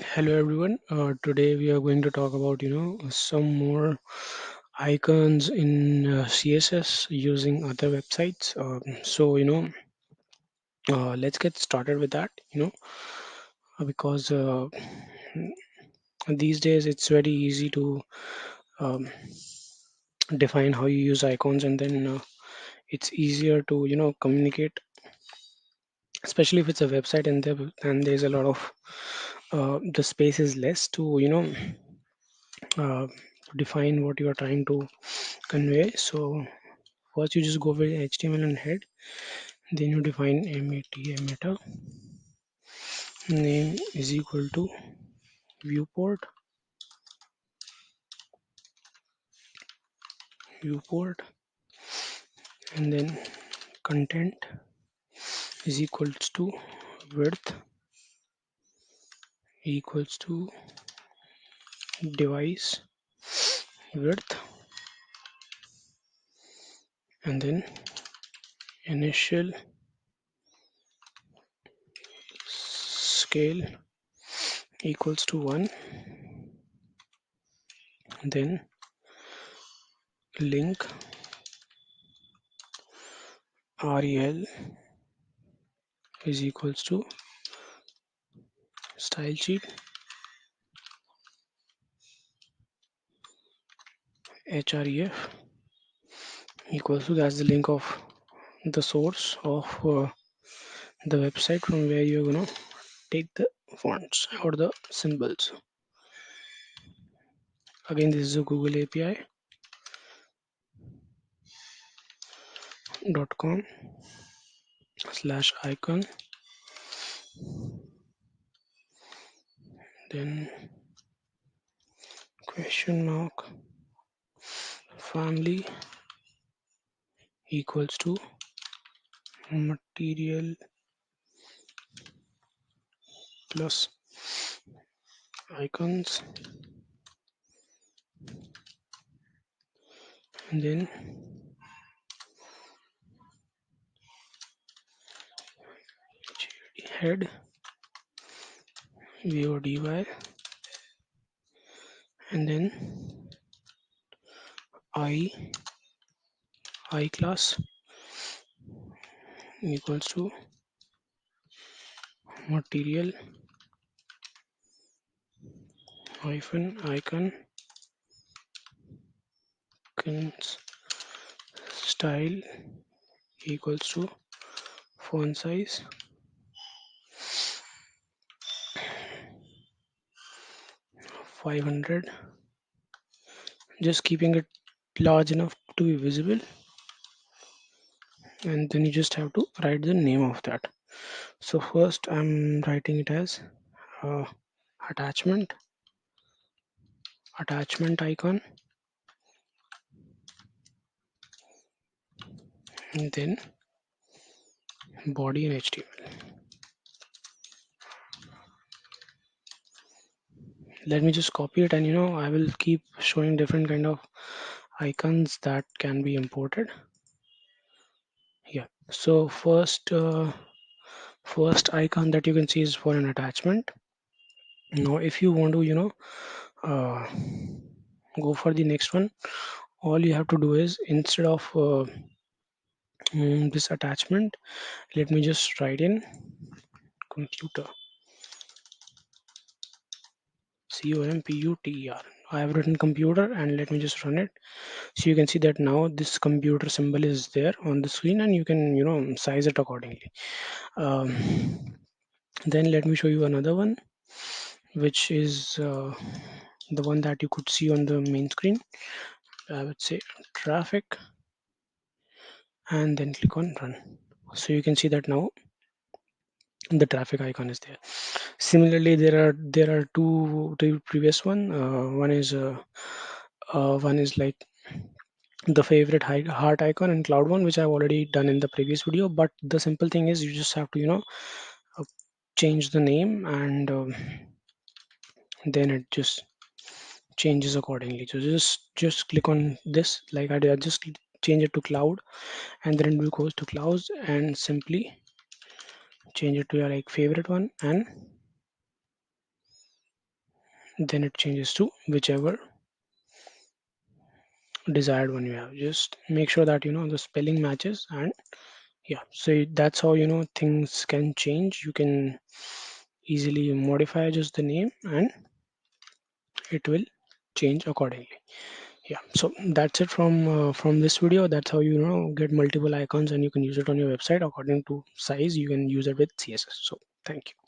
Hello everyone. Today we are going to talk about some more icons in CSS using other websites. Let's get started with that. Because these days it's very easy to um, define how you use icons, and then it's easier to communicate, especially if it's a website and there's a lot of the space is less to uh, define what you are trying to convey. So first you just go with HTML and head, then you define meta name is equal to viewport, and then content is equals to width equals to device width, and then initial scale equals to 1, then link rel is equals to style sheet href equals to, that's the link of the source of the website from where you're gonna take the fonts or the symbols. Again, this is a Google API.com/icon, then question mark family equals to material plus icons, and then head vody, and then i I class equals to material hyphen icon style equals to font size 500, just keeping it large enough to be visible, and then you just have to write the name of that. So first I'm writing it as uh, attachment attachment icon, and then body and HTML. Let me just copy it, and I will keep showing different kind of icons that can be imported. Yeah, so first icon that you can see is for an attachment. Now if you want to uh, go for the next one, all you have to do is, instead of this attachment, let me just write in computer, computer. I have written computer, and let me just run it. So you can see that now this computer symbol is there on the screen, and you can size it accordingly. um, then let me show you another one, which is the one that you could see on the main screen. I would say traffic, and then click on run. So you can see that now the traffic icon is there. Similarly, there are two previous one. One is like the favorite heart icon and cloud one, which I've already done in the previous video. But the simple thing is, you just have to uh, change the name, and then it just changes accordingly. So just click on this, like I did. I just change it to cloud, and then it will goes to clouds, and simply change it to your like favorite one, and then it changes to whichever desired one you have. Just make sure that the spelling matches, and yeah, so that's how things can change. You can easily modify just the name and it will change accordingly. Yeah, so that's it from this video. That's how get multiple icons, and you can use it on your website according to size. You can use it with CSS. So thank you.